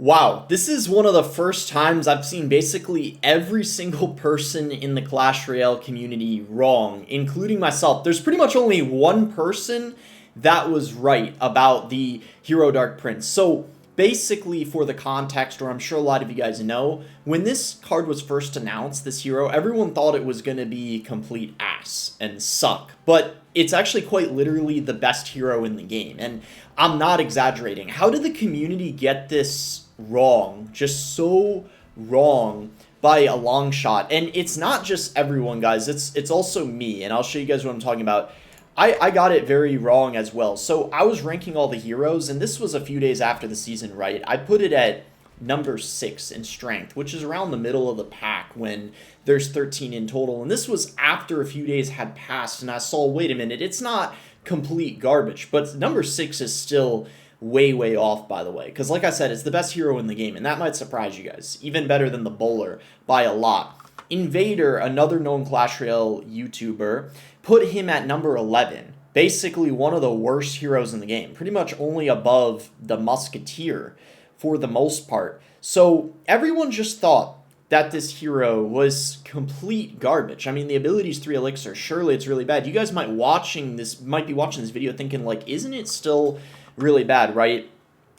Wow, this is one of the first times I've seen basically every single person in the Clash Royale community wrong, including myself. There's pretty much only one person that was right about the Hero Dark Prince. So basically, for the context, or I'm sure a lot of you guys know, when this card was first announced, this hero, everyone thought it was going to be complete ass and suck. But it's actually quite literally the best hero in the game. And I'm not exaggerating. How did the community get this wrong? Just so wrong by a long shot. And it's not just everyone, guys. It's also me. And I'll show you guys what I'm talking about. I got it very wrong as well. So I was ranking all the heroes, and this was a few days after the season, right? I put it at number 6 in strength, which is around the middle of the pack when there's 13 in total. And this was after a few days had passed, and I saw, wait a minute, it's not complete garbage. But number 6 is still way, way off, by the way. Because like I said, it's the best hero in the game, and that might surprise you guys. Even better than the bowler by a lot. Invader, another known Clash Royale YouTuber, put him at number 11. Basically one of the worst heroes in the game. Pretty much only above the Musketeer for the most part. So everyone just thought that this hero was complete garbage. I mean, the ability is 3 elixir. Surely it's really bad. You guys might be watching this video thinking, like, isn't it still really bad, right?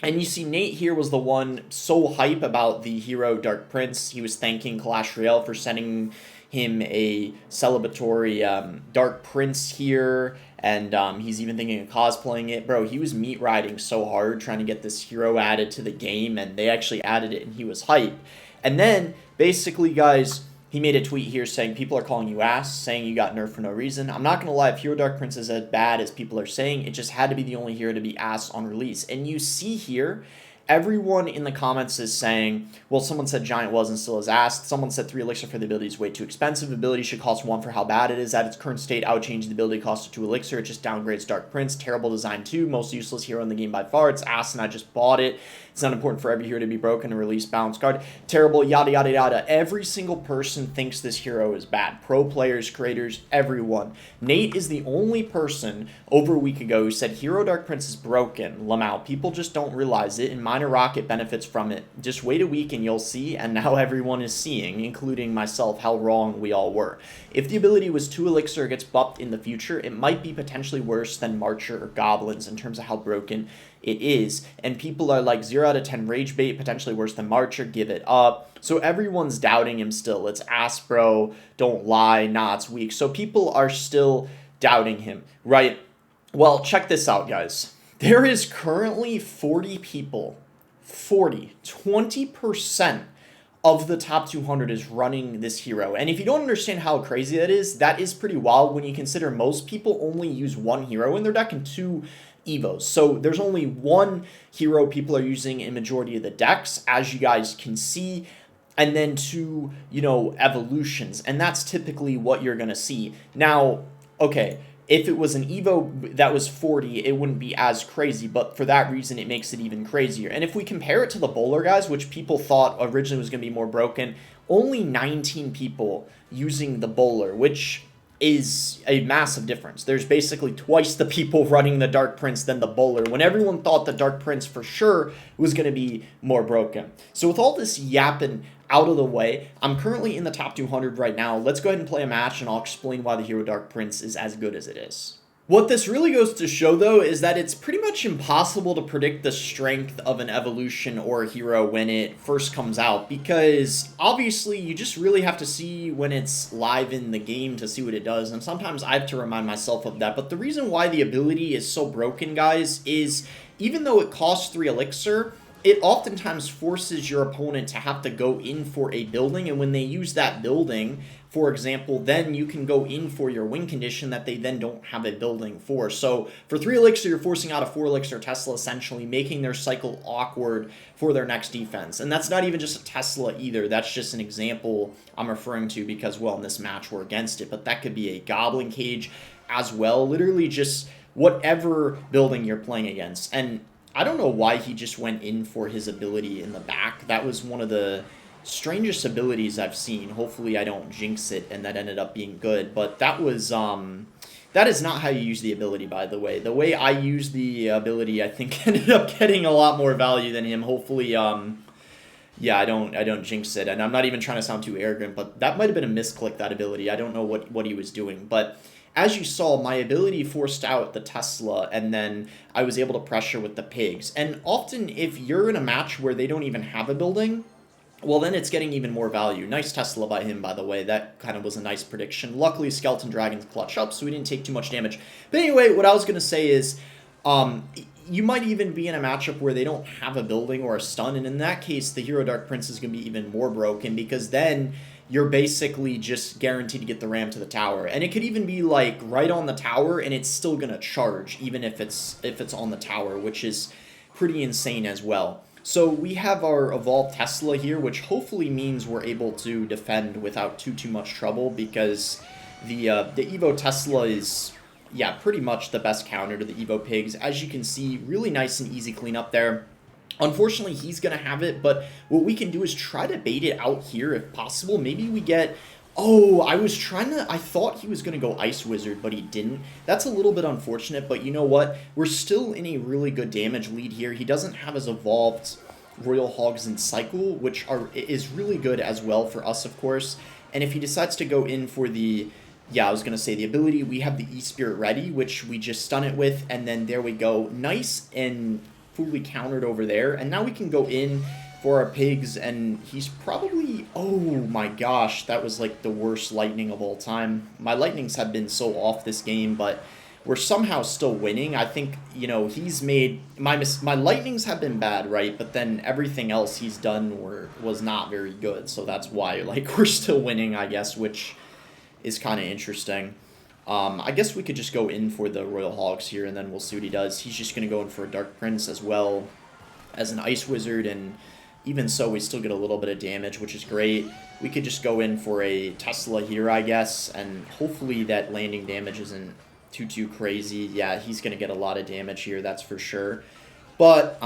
And you see Nate here was the one so hype about the hero Dark Prince. He was thanking Clash Royale for sending him a celebratory Dark Prince here. And he's even thinking of cosplaying it. Bro, he was meat riding so hard trying to get this hero added to the game. And they actually added it and he was hype. And then, basically, guys, he made a tweet here saying people are calling you ass, saying you got nerfed for no reason. I'm not going to lie, if Hero Dark Prince is as bad as people are saying, it just had to be the only hero to be ass on release. And you see here, everyone in the comments is saying, well, someone said Giant was and still is ass. Someone said 3 elixir for the ability is way too expensive. Ability should cost 1 for how bad it is. At its current state, I would change the ability cost to 2 elixir. It just downgrades Dark Prince. Terrible design too. Most useless hero in the game by far. It's ass and I just bought it. It's not important for every hero to be broken and release balance card. Terrible, yada, yada, yada. Every single person thinks this hero is bad. Pro players, creators, everyone. Nate is the only person over a week ago who said Hero Dark Prince is broken. Lamau. People just don't realize it, and Minor Rocket benefits from it. Just wait a week and you'll see, and now everyone is seeing, including myself, how wrong we all were. If the ability was 2 elixir gets buffed in the future, it might be potentially worse than Marcher or Goblins in terms of how broken it is. And people are like 0 out of 10 rage bait, potentially worse than Marcher, give it up. So everyone's doubting him still. It's ass, bro, don't lie, nah, it's weak. So people are still doubting him, right? Well, check this out, guys. There is currently 40 people, 20% of the top 200 is running this hero. And if you don't understand how crazy that is pretty wild when you consider most people only use one hero in their deck and 2 Evos. So there's only one hero people are using in majority of the decks, as you guys can see, and then 2, evolutions. And that's typically what you're going to see. Now, okay, if it was an Evo that was 40, it wouldn't be as crazy, but for that reason, it makes it even crazier. And if we compare it to the bowler, guys, which people thought originally was going to be more broken, only 19 people using the bowler, which is a massive difference. There's basically twice the people running the Dark Prince than the bowler, when everyone thought the Dark Prince for sure was going to be more broken. So with all this yapping out of the way, I'm currently in the top 200 right now. Let's go ahead and play a match, and I'll explain why the Hero Dark Prince is as good as it is. What this really goes to show, though, is that it's pretty much impossible to predict the strength of an evolution or a hero when it first comes out, because obviously you just really have to see when it's live in the game to see what it does, and sometimes I have to remind myself of that. But the reason why the ability is so broken, guys, is even though it costs 3 elixir, it oftentimes forces your opponent to have to go in for a building, and when they use that building, for example, then you can go in for your win condition that they then don't have a building for. So for 3 elixir, you're forcing out a 4 elixir Tesla, essentially making their cycle awkward for their next defense. And that's not even just a Tesla either. That's just an example I'm referring to because, well, in this match we're against it. But that could be a Goblin Cage as well. Literally just whatever building you're playing against. And I don't know why he just went in for his ability in the back. That was one of the strangest abilities I've seen. Hopefully I don't jinx it and that ended up being good. But that was that is not how you use the ability, by the way. The way I used the ability, I think, ended up getting a lot more value than him. Hopefully Yeah, I don't jinx it, and I'm not even trying to sound too arrogant, but that might have been a misclick, that ability. I don't know what he was doing, but as you saw, my ability forced out the Tesla, and then I was able to pressure with the pigs. And often, if you're in a match where they don't even have a building, well, then it's getting even more value. Nice Tesla by him, by the way. That kind of was a nice prediction. Luckily, Skeleton Dragons clutch up, so we didn't take too much damage. But anyway, what I was going to say is, you might even be in a matchup where they don't have a building or a stun, and in that case, the Hero Dark Prince is going to be even more broken, because then you're basically just guaranteed to get the ram to the tower. And it could even be like right on the tower, and it's still going to charge, even if it's on the tower, which is pretty insane as well. So we have our Evolved Tesla here, which hopefully means we're able to defend without too much trouble, because the Evo Tesla is, yeah, pretty much the best counter to the Evo Pigs. As you can see, really nice and easy cleanup there. Unfortunately, he's going to have it, but what we can do is try to bait it out here if possible. Maybe we get... Oh, I thought he was going to go Ice Wizard, but he didn't. That's a little bit unfortunate, but you know what? We're still in a really good damage lead here. He doesn't have his evolved Royal Hogs and Cycle, which is really good as well for us, of course. And if he decides to go in for the... Yeah, I was going to say the ability, we have the E-Spirit ready, which we just stun it with, and then there we go. Nice and fully countered over there. And now we can go in for our pigs, and he's probably... Oh my gosh, that was like the worst lightning of all time. My lightnings have been so off this game, but we're somehow still winning. I think, you know, he's made... My lightnings have been bad, right? But then everything else he's done was not very good, so that's why, like, we're still winning, I guess, which is kind of interesting. I guess we could just go in for the Royal Hogs here, and then we'll see what he does. He's just going to go in for a Dark Prince as well as an Ice Wizard, and even so, we still get a little bit of damage, which is great. We could just go in for a Tesla here, I guess, and hopefully that landing damage isn't too crazy. Yeah, he's going to get a lot of damage here, that's for sure. But,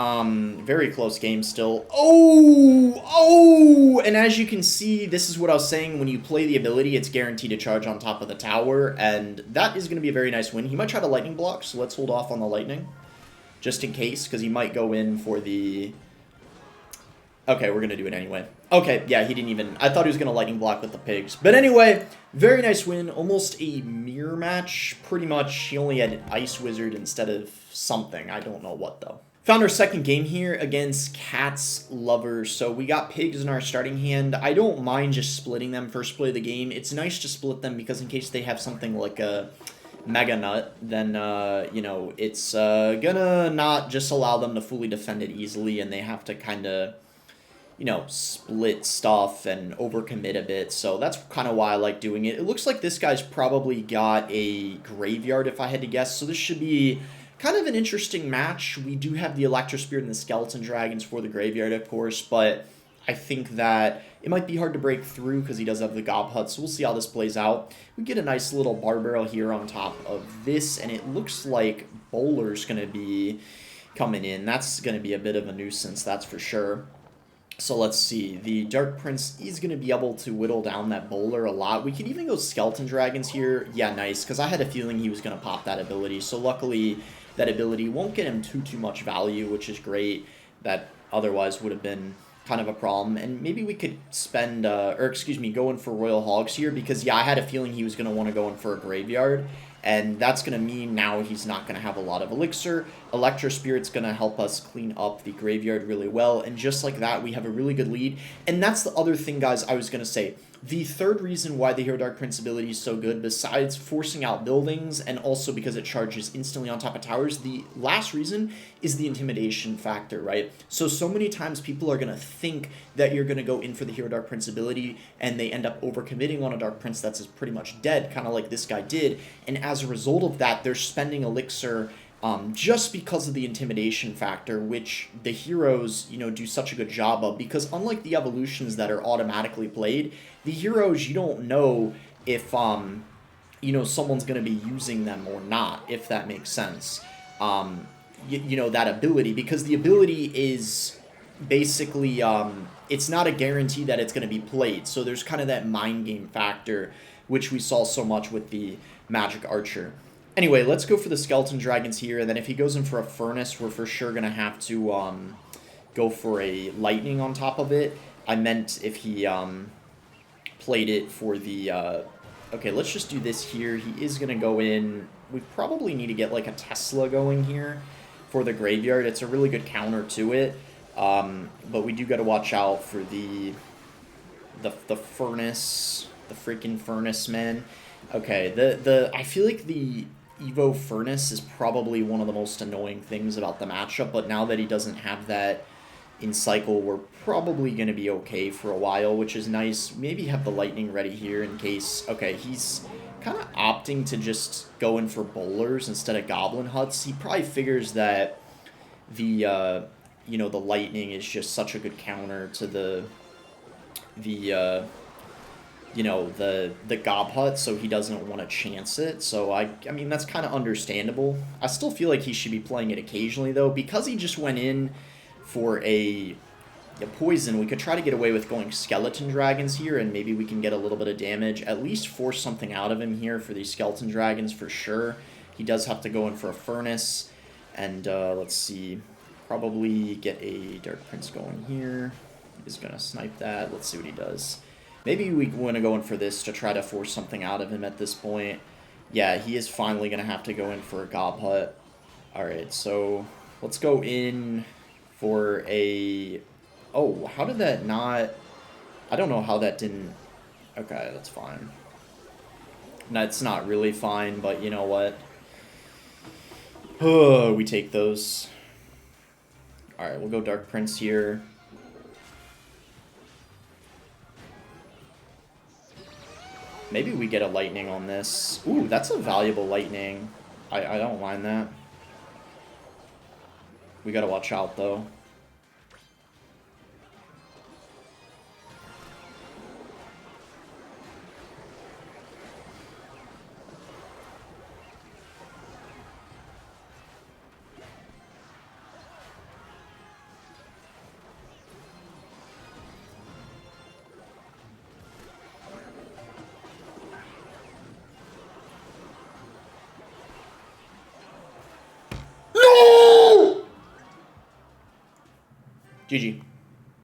very close game still. Oh! And as you can see, this is what I was saying. When you play the ability, it's guaranteed to charge on top of the tower, and that is going to be a very nice win. He might try to lightning block, so let's hold off on the lightning, just in case, because he might go in for the... Okay, we're going to do it anyway. Okay, yeah, he didn't even... I thought he was going to lightning block with the pigs. But anyway, very nice win. Almost a mirror match, pretty much. He only had an Ice Wizard instead of something. I don't know what, though. Found our second game here against Cat's Lovers. So we got pigs in our starting hand. I don't mind just splitting them first play of the game. It's nice to split them because in case they have something like a Mega Nut, then, you know, it's gonna not just allow them to fully defend it easily, and they have to kind of, you know, split stuff and overcommit a bit. So that's kind of why I like doing it. It looks like this guy's probably got a Graveyard, if I had to guess. So this should be kind of an interesting match. We do have the Electro Spirit and the Skeleton Dragons for the Graveyard, of course, but I think that it might be hard to break through because he does have the Gob Hut, so we'll see how this plays out. We get a nice little Bar Barrel here on top of this, and it looks like Bowler's going to be coming in. That's going to be a bit of a nuisance, that's for sure. So let's see. The Dark Prince is going to be able to whittle down that Bowler a lot. We could even go Skeleton Dragons here. Yeah, nice, because I had a feeling he was going to pop that ability. So luckily, that ability won't get him too much value, which is great. That otherwise would have been kind of a problem. And maybe we could spend, go in for Royal Hogs here, because, yeah, I had a feeling he was going to want to go in for a Graveyard. And that's going to mean now he's not going to have a lot of Elixir. Electro Spirit's going to help us clean up the Graveyard really well. And just like that, we have a really good lead. And that's the other thing, guys, I was going to say. The third reason why the Hero Dark Prince ability is so good, besides forcing out buildings and also because it charges instantly on top of towers, the last reason is the intimidation factor, right? So many times people are going to think that you're going to go in for the Hero Dark Prince ability and they end up overcommitting on a Dark Prince that's pretty much dead, kind of like this guy did. And as a result of that, they're spending Elixir just because of the intimidation factor, which the heroes, you know, do such a good job of, because unlike the evolutions that are automatically played, the heroes, you don't know if, you know, someone's going to be using them or not, if that makes sense. You know, that ability, because the ability is basically, it's not a guarantee that it's going to be played, so there's kind of that mind game factor, which we saw so much with the Magic Archer. Anyway, let's go for the Skeleton Dragons here, and then if he goes in for a Furnace, we're for sure going to have to go for a lightning on top of it. I meant if he played it for the... okay, let's just do this here. He is going to go in. We probably need to get like a Tesla going here for the graveyard. It's a really good counter to it. But we do got to watch out for the furnace, the freaking furnace, man. Okay, I feel like the Evo Furnace is probably one of the most annoying things about the matchup, but now that he doesn't have that in cycle, we're probably going to be okay for a while, which is nice. Maybe have the lightning ready here in case... Okay, he's kind of opting to just go in for bowlers instead of goblin huts. He probably figures that the, you know, the lightning is just such a good counter to the you know, the gob hut, so he doesn't want to chance it. So I mean, that's kind of understandable. I still feel like he should be playing it occasionally, though. Because he just went in for a poison, we could try to get away with going skeleton dragons here, and maybe we can get a little bit of damage. At least force something out of him here for these skeleton dragons for sure. He does have to go in for a furnace. And let's see, probably get a Dark Prince going here. He's going to snipe that. Let's see what he does. Maybe we want to go in for this to try to force something out of him at this point. Yeah, he is finally going to have to go in for a gob hut. Alright, so let's go in for a... Oh, how did that not... I don't know how that didn't... Okay, that's fine. That's not really fine, but you know what? Oh, we take those. Alright, we'll go Dark Prince here. Maybe we get a lightning on this. Ooh, that's a valuable lightning. I don't mind that. We gotta watch out, though. GG.